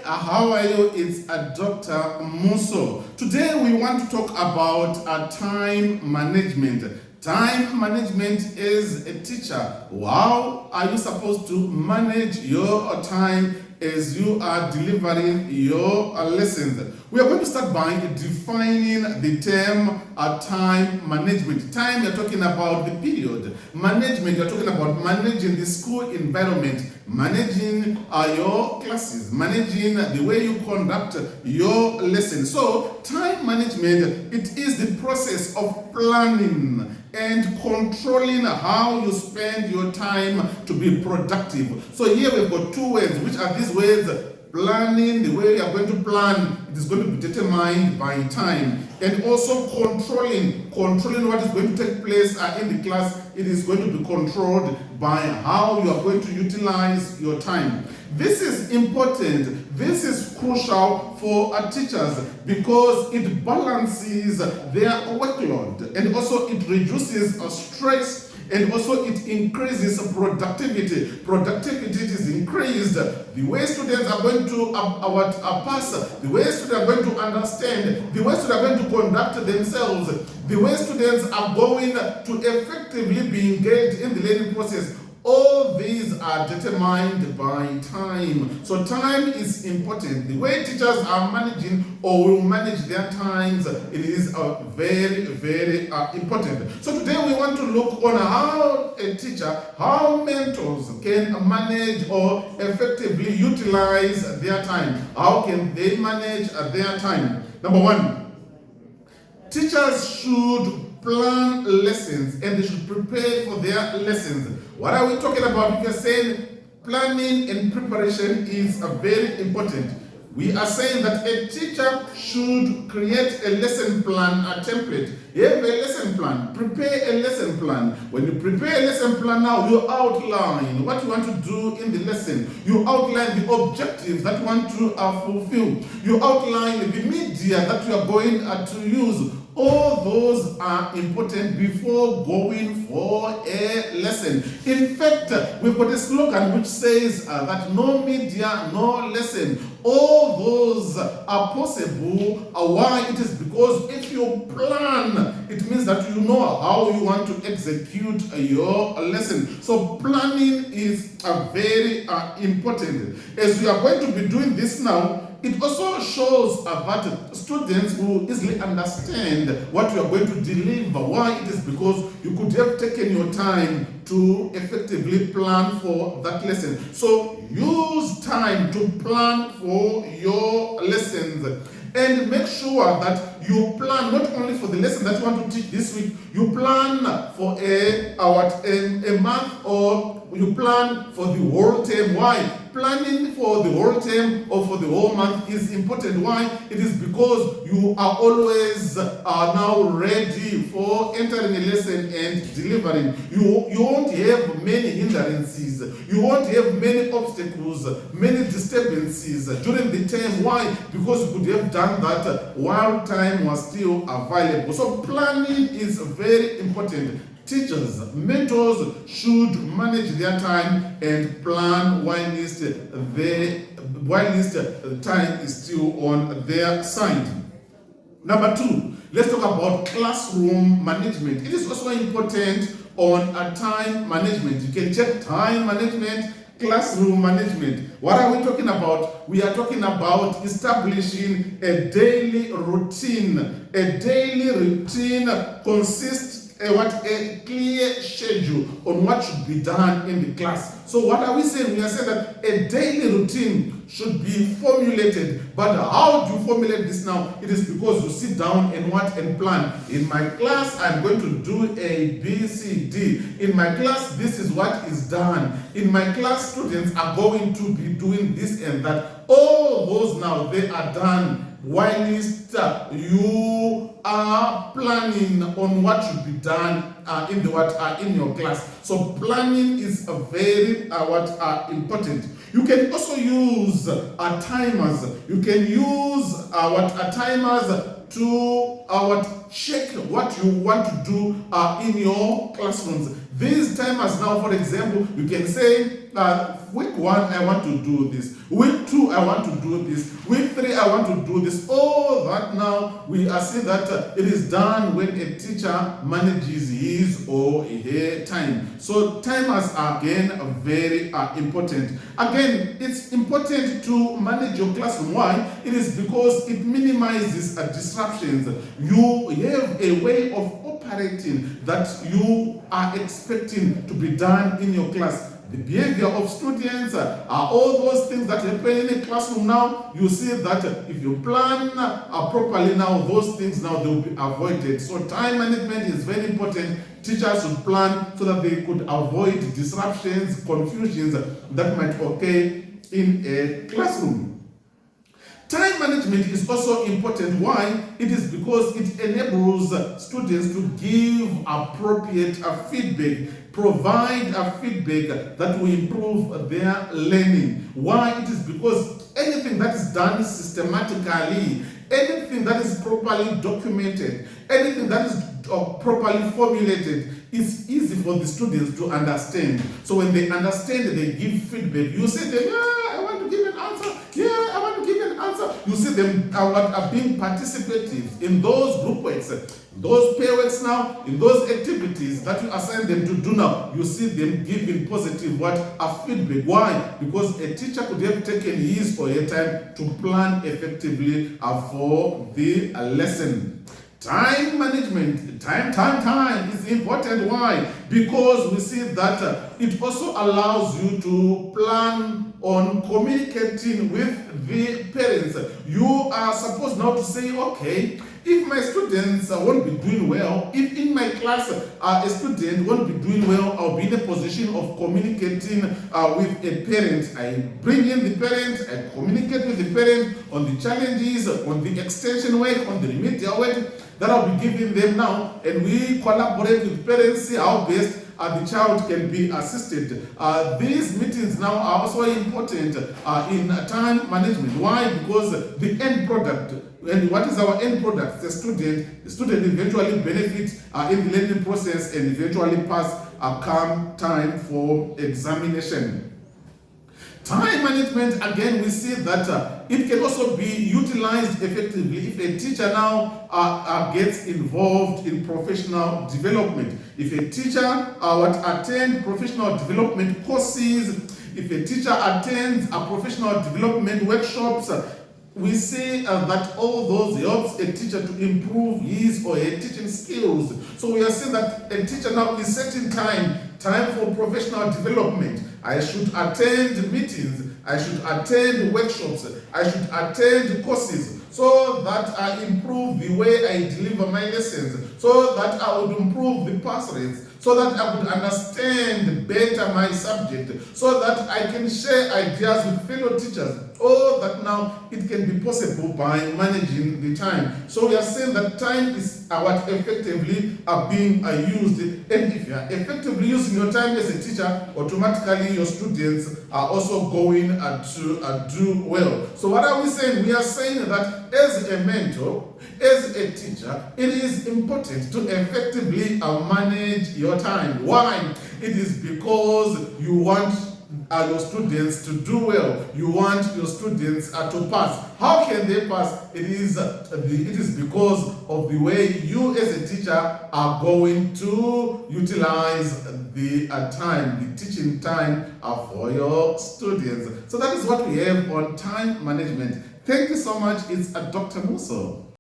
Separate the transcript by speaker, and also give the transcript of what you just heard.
Speaker 1: how are you? It's Dr. Muso. Today we want to talk about time management. Time management is a teacher. How are you supposed to manage your time as you are delivering your lessons? We are going to start by defining the term time management. Time, you're talking about the period. Management, you're talking about managing the school environment, managing your classes, managing the way you conduct your lessons. So, time management, it is the process of planning and controlling how you spend your time to be productive. So here we've got two words. Which are these words? Planning, the way you are going to plan, it is going to be determined by time. And also controlling what is going to take place in the class, it is going to be controlled by how you are going to utilize your time. This is important. This is crucial for our teachers because it balances their workload and also it reduces stress. And also it increases productivity. Productivity is increased. The way students are going to pass, the way students are going to understand, the way students are going to conduct themselves, the way students are going to effectively be engaged in the learning process. All these are determined by time. So time is important. The way teachers are managing or will manage their times, it is very, very important. So today we want to look on how a teacher, how mentors can manage or effectively utilize their time. How can they manage their time? Number one, teachers should plan lessons and they should prepare for their lessons. What are we talking about? We are saying planning and preparation is very important. We are saying that a teacher should create a lesson plan, a template. You have a lesson plan. Prepare a lesson plan. When you prepare a lesson plan now, you outline what you want to do in the lesson. You outline the objectives that you want to fulfill. You outline the media that you are going to use. All those are important before going for a lesson. In fact, we've got a slogan which says that no media, no lesson. All those are possible. Why? It is because if you plan, it means that you know how you want to execute your lesson. So planning is very important. As we are going to be doing this now, it also shows that students will easily understand what you are going to deliver. Why? It is because you could have taken your time to effectively plan for that lesson. So use time to plan for your lessons. And make sure that you plan not only for the lesson that you want to teach this week, you plan for a month, or you plan for the whole term. Why? Planning for the whole term or for the whole month is important. Why? It is because you are always now ready for entering a lesson and delivering. You won't have many hindrances. You won't have many obstacles, many disturbances during the term. Why? Because you could have done that while time was still available. So planning is very important. Teachers, mentors should manage their time and plan while time is still on their side. Number two, let's talk about classroom management. It is also important on time management. You can check time management, classroom management. What are we talking about? We are talking about establishing a daily routine. A daily routine consists a clear schedule on what should be done in the class. So what are we saying? We are saying that a daily routine should be formulated. But how do you formulate this now? It is because you sit down and plan. In my class, I'm going to do A, B, C, D. In my class, this is what is done. In my class, students are going to be doing this and that. All those now, they are done whilst you are planning on what should be done in your class. So planning is a very important. You can also use timers. You can use timers to check what you want to do in your classrooms. These timers now, for example, you can say week 1 I want to do this, week 2 I want to do this, week 3 I want to do this. All that now we are seeing that it is done when a teacher manages his or her time. So timers are again very important. Again, it's important to manage your classroom. Why? It is because it minimizes disruptions. You have a way of operating that you are expecting to be done in your class. The behavior of students are all those things that happen in a classroom now. You see that if you plan properly now, those things now they will be avoided. So time management is very important. Teachers should plan so that they could avoid disruptions, confusions that might occur in a classroom. Time management is also important. Why? It is because it enables students to give appropriate feedback, provide feedback that will improve their learning. Why? It is because anything that is done systematically, anything that is properly documented, anything that is properly formulated, it's easy for the students to understand. So when they understand, they give feedback. You say them, yeah, I want to give an answer. Yeah, I want to give an answer. You see them are being participative in those group works, those pair works now, in those activities that you assign them to do now. You see them giving positive feedback. Why? Because a teacher could have taken his or her time to plan effectively for the lesson. Time management, time is important. Why? Because we see that it also allows you to plan on communicating with the parents. You are supposed now to say, okay, if my students won't be doing well, if in my class a student won't be doing well, I'll be in a position of communicating with a parent. I bring in the parent, I communicate with the parent on the challenges, on the extension work, on the remedial work that I'll be giving them now, and we collaborate with parents, see how best the child can be assisted. These meetings now are also important in time management. Why? Because the end product, and what is our end product? The student eventually benefits in the learning process and eventually pass come time for examination. Time management, again, we see that it can also be utilized effectively if a teacher now gets involved in professional development. If a teacher attend professional development courses, if a teacher attends professional development workshops, we see that all those helps a teacher to improve his or her teaching skills. So we are saying that a teacher now is setting time for professional development. I should attend meetings, I should attend workshops, I should attend courses, so that I improve the way I deliver my lessons, so that I would improve the pass rates, so that I would understand better my subject, so that I can share ideas with fellow teachers. All that now it can be possible by managing the time. So we are saying that time is what effectively are being used, and if you are effectively using your time as a teacher, automatically your students are also going to do well. So what are we saying? We are saying that as a mentor, as a teacher, it is important to effectively manage your time. Why? It is because you want your students to do well. You want your students to pass. How can they pass? It is because of the way you as a teacher are going to utilize the time, the teaching time for your students. So that is what we have on time management. Thank you so much. It's Dr. Muso.